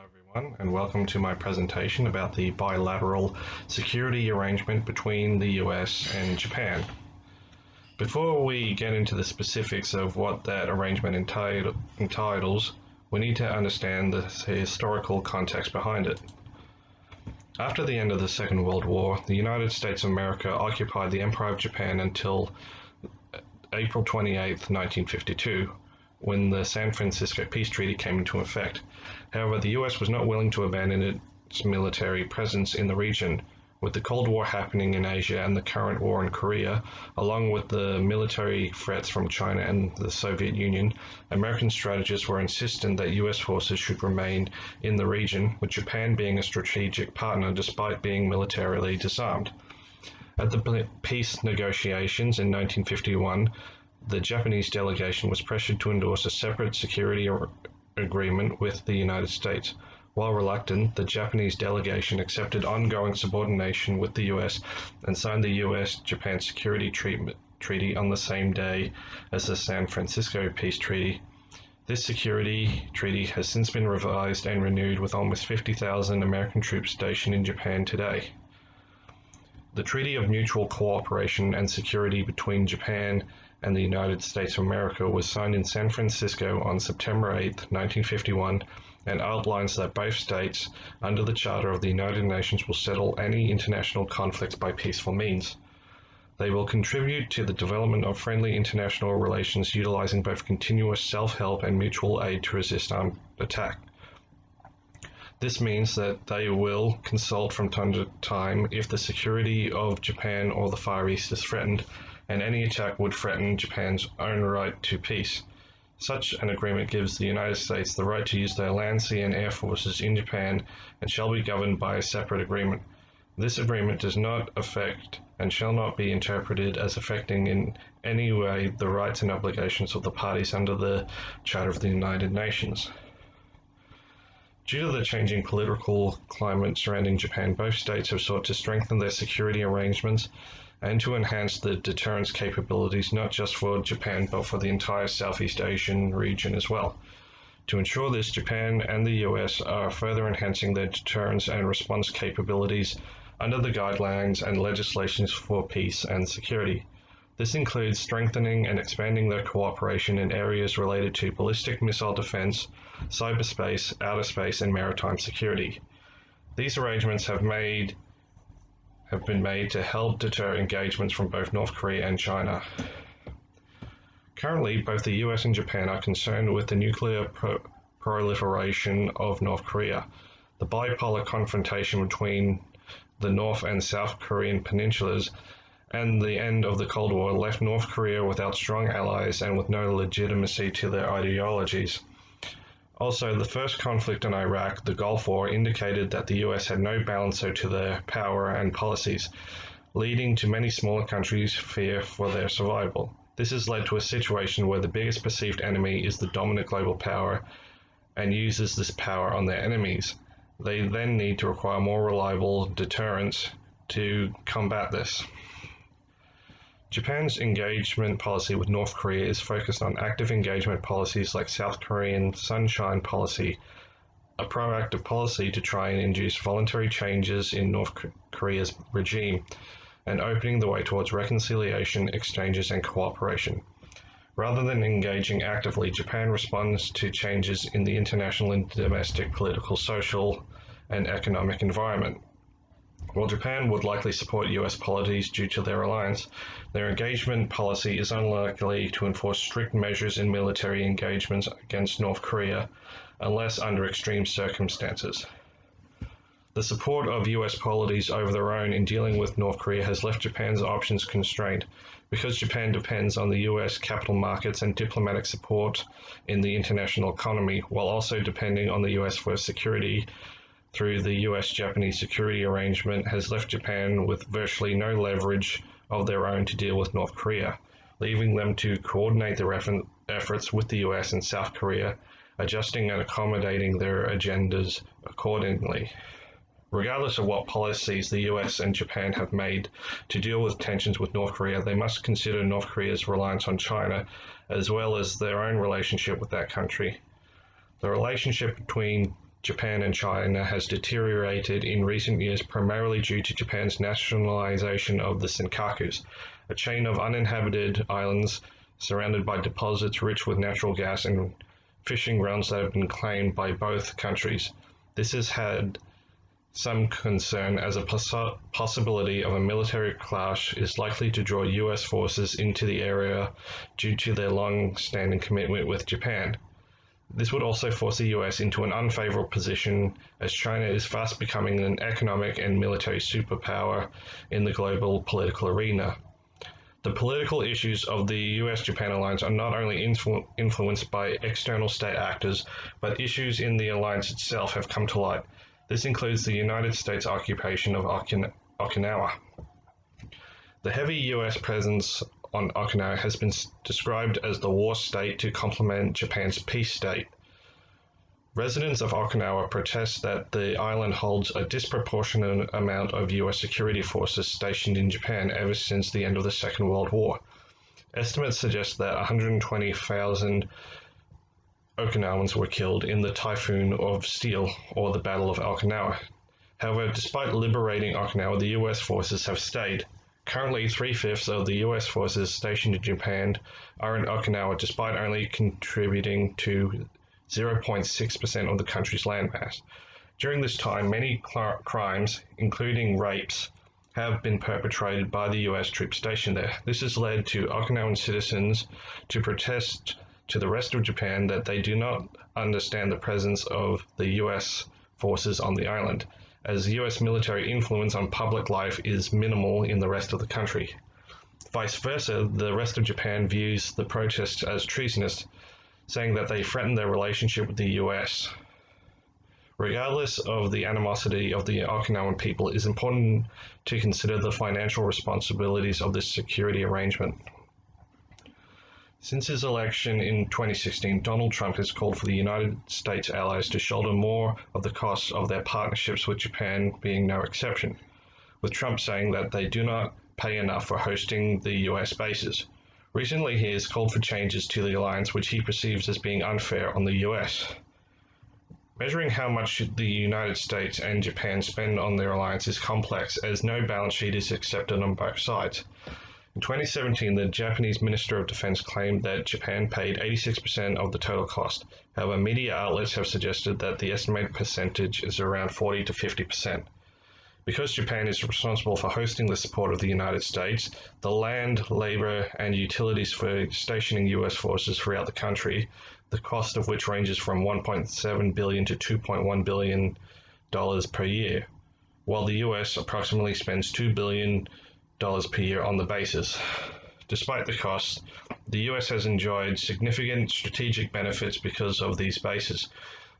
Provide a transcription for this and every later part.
Everyone, and welcome to my presentation about the bilateral security arrangement between the US and Japan. Before we get into the specifics of what that arrangement entitles, we need to understand the historical context behind it. After the end of the Second World War, the United States of America occupied the Empire of Japan until April 28, 1952, when the San Francisco Peace Treaty came into effect. However, the US was not willing to abandon its military presence in the region. With the Cold War happening in Asia and the current war in Korea, along with the military threats from China and the Soviet Union, American strategists were insistent that US forces should remain in the region, with Japan being a strategic partner despite being militarily disarmed. At the peace negotiations in 1951, the Japanese delegation was pressured to endorse a separate security agreement with the United States. While reluctant, the Japanese delegation accepted ongoing subordination with the US and signed the US-Japan Security Treaty on the same day as the San Francisco Peace Treaty. This security treaty has since been revised and renewed with almost 50,000 American troops stationed in Japan today. The Treaty of Mutual Cooperation and Security between Japan and the United States of America was signed in San Francisco on September 8, 1951, and outlines that both states, under the Charter of the United Nations, will settle any international conflicts by peaceful means. They will contribute to the development of friendly international relations utilizing both continuous self-help and mutual aid to resist armed attack. This means that they will consult from time to time if the security of Japan or the Far East is threatened, and any attack would threaten Japan's own right to peace. Such an agreement gives the United States the right to use their land, sea, and air forces in Japan and shall be governed by a separate agreement. This agreement does not affect and shall not be interpreted as affecting in any way the rights and obligations of the parties under the Charter of the United Nations. Due to the changing political climate surrounding Japan, both states have sought to strengthen their security arrangements and to enhance the deterrence capabilities not just for Japan but for the entire Southeast Asian region as well. To ensure this, Japan and the US are further enhancing their deterrence and response capabilities under the guidelines and legislations for peace and security. This includes strengthening and expanding their cooperation in areas related to ballistic missile defense, cyberspace, outer space, and maritime security. These arrangements have been made to help deter engagements from both North Korea and China. Currently, both the US and Japan are concerned with the nuclear proliferation of North Korea. The bipolar confrontation between the North and South Korean peninsulas and the end of the Cold War left North Korea without strong allies and with no legitimacy to their ideologies. Also, the first conflict in Iraq, the Gulf War, indicated that the US had no balancer to their power and policies, leading to many smaller countries' fear for their survival. This has led to a situation where the biggest perceived enemy is the dominant global power and uses this power on their enemies. They then need to require more reliable deterrence to combat this. Japan's engagement policy with North Korea is focused on active engagement policies like South Korean Sunshine Policy, a proactive policy to try and induce voluntary changes in North Korea's regime, and opening the way towards reconciliation, exchanges, and cooperation. Rather than engaging actively, Japan responds to changes in the international and domestic political, social, and economic environment. While Japan would likely support US policies due to their alliance, their engagement policy is unlikely to enforce strict measures in military engagements against North Korea unless under extreme circumstances. The support of US policies over their own in dealing with North Korea has left Japan's options constrained. Because Japan depends on the US capital markets and diplomatic support in the international economy, while also depending on the US for security through the US-Japanese security arrangement, has left Japan with virtually no leverage of their own to deal with North Korea, leaving them to coordinate their efforts with the US and South Korea, adjusting and accommodating their agendas accordingly. Regardless of what policies the US and Japan have made to deal with tensions with North Korea, they must consider North Korea's reliance on China, as well as their own relationship with that country. The relationship between Japan and China has deteriorated in recent years primarily due to Japan's nationalization of the Senkakus, a chain of uninhabited islands surrounded by deposits rich with natural gas and fishing grounds that have been claimed by both countries. This has had some concern as a possibility of a military clash is likely to draw US forces into the area due to their long-standing commitment with Japan. This would also force the US into an unfavorable position as China is fast becoming an economic and military superpower in the global political arena. The political issues of the US-Japan alliance are not only influenced by external state actors, but issues in the alliance itself have come to light. This includes the United States occupation of Okinawa. The heavy US presence on Okinawa has been described as the war state to complement Japan's peace state. Residents of Okinawa protest that the island holds a disproportionate amount of US security forces stationed in Japan ever since the end of the Second World War. Estimates suggest that 120,000 Okinawans were killed in the Typhoon of Steel, or the Battle of Okinawa. However, despite liberating Okinawa, the US forces have stayed. Currently, 3/5 of the US forces stationed in Japan are in Okinawa, despite only contributing to 0.6% of the country's landmass. During this time, many crimes, including rapes, have been perpetrated by the US troops stationed there. This has led to Okinawan citizens to protest to the rest of Japan that they do not understand the presence of the US forces on the island, as US military influence on public life is minimal in the rest of the country. Vice versa, the rest of Japan views the protests as treasonous, saying that they threaten their relationship with the US. Regardless of the animosity of the Okinawan people, it is important to consider the financial responsibilities of this security arrangement. Since his election in 2016, Donald Trump has called for the United States allies to shoulder more of the costs of their partnerships with Japan being no exception, with Trump saying that they do not pay enough for hosting the US bases. Recently, he has called for changes to the alliance, which he perceives as being unfair on the US. Measuring how much the United States and Japan spend on their alliance is complex, as no balance sheet is accepted on both sides. In 2017, the Japanese Minister of Defense claimed that Japan paid 86% of the total cost. However, media outlets have suggested that the estimated percentage is around 40 to 50%. Because Japan is responsible for hosting the support of the United States, the land, labor, and utilities for stationing US forces throughout the country, the cost of which ranges from $1.7 billion to $2.1 billion per year, while the US approximately spends $2 billion per year on the bases. Despite the costs, the US has enjoyed significant strategic benefits because of these bases,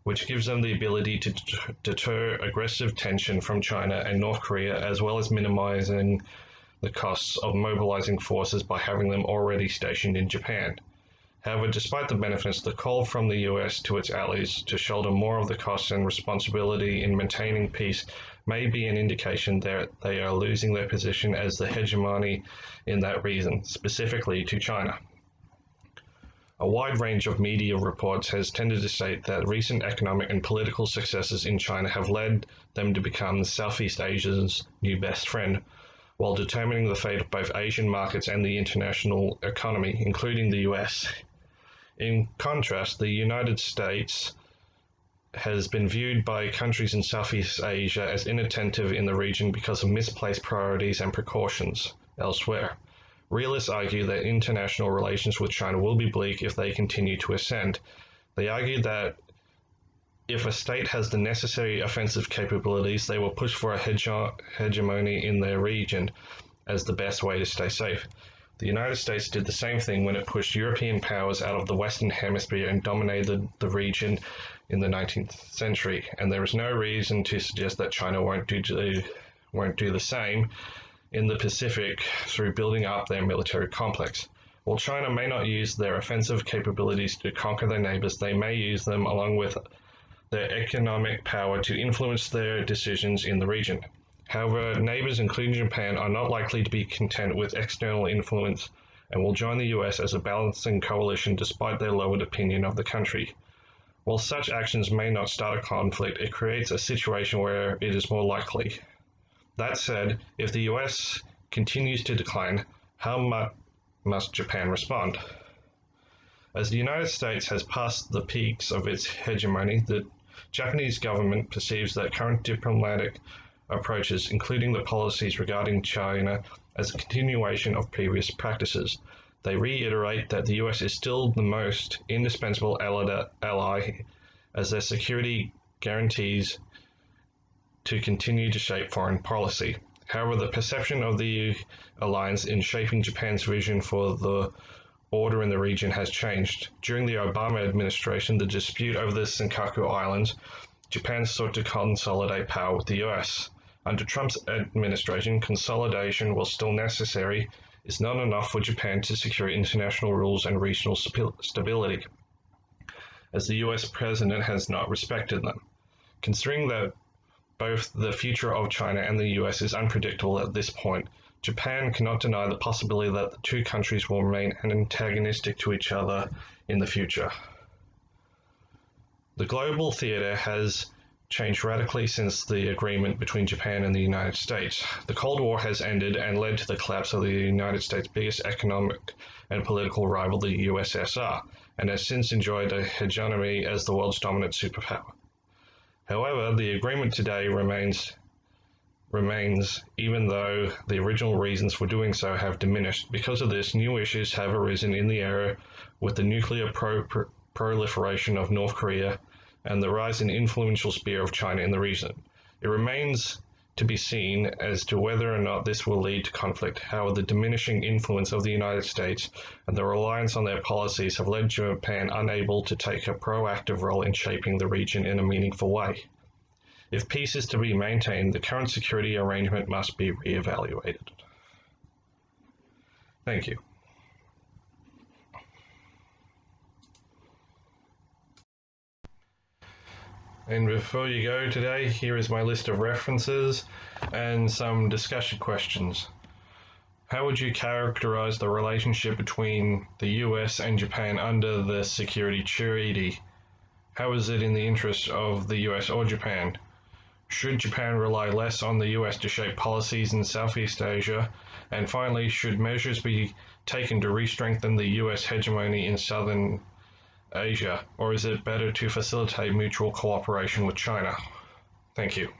which gives them the ability to deter aggressive tension from China and North Korea, as well as minimizing the costs of mobilizing forces by having them already stationed in Japan. However, despite the benefits, the call from the US to its allies to shoulder more of the costs and responsibility in maintaining peace may be an indication that they are losing their position as the hegemony in that region, specifically to China. A wide range of media reports has tended to state that recent economic and political successes in China have led them to become Southeast Asia's new best friend, while determining the fate of both Asian markets and the international economy, including the US. In contrast, the United States has been viewed by countries in Southeast Asia as inattentive in the region because of misplaced priorities and precautions elsewhere. Realists argue that international relations with China will be bleak if they continue to ascend. They argue that if a state has the necessary offensive capabilities, they will push for a hegemony in their region as the best way to stay safe. The United States did the same thing when it pushed European powers out of the Western Hemisphere and dominated the region in the 19th century, and there is no reason to suggest that China won't do the same in the Pacific through building up their military complex. While China may not use their offensive capabilities to conquer their neighbors, they may use them along with their economic power to influence their decisions in the region. However, neighbors including Japan are not likely to be content with external influence and will join the US as a balancing coalition despite their lowered opinion of the country. While such actions may not start a conflict, it creates a situation where it is more likely. That said, if the US continues to decline, how must Japan respond? As the United States has passed the peaks of its hegemony, the Japanese government perceives that current diplomatic approaches, including the policies regarding China, as a continuation of previous practices. They reiterate that the US is still the most indispensable ally, as their security guarantees to continue to shape foreign policy. However, the perception of the alliance in shaping Japan's vision for the order in the region has changed. During the Obama administration, the dispute over the Senkaku Islands, Japan sought to consolidate power with the US. Under Trump's administration, consolidation, while still necessary, is not enough for Japan to secure international rules and regional stability, as the US president has not respected them. Considering that both the future of China and the US is unpredictable at this point, Japan cannot deny the possibility that the two countries will remain antagonistic to each other in the future. The global theater has changed radically since the agreement between Japan and the United States. The Cold War has ended and led to the collapse of the United States' biggest economic and political rival, the USSR, and has since enjoyed a hegemony as the world's dominant superpower. However, the agreement today remains, even though the original reasons for doing so have diminished. Because of this, new issues have arisen in the area with the nuclear proliferation of North Korea and the rise in influential sphere of China in the region. It remains to be seen as to whether or not this will lead to conflict. However, the diminishing influence of the United States and the reliance on their policies have led Japan unable to take a proactive role in shaping the region in a meaningful way. If peace is to be maintained, the current security arrangement must be re-evaluated. Thank you. And before you go today, here is my list of references and some discussion questions. How would you characterize the relationship between the US and Japan under the Security Treaty? How is it in the interest of the US or Japan? Should Japan rely less on the US to shape policies in Southeast Asia? And finally, should measures be taken to re-strengthen the US hegemony in Southern Asia, or is it better to facilitate mutual cooperation with China? Thank you.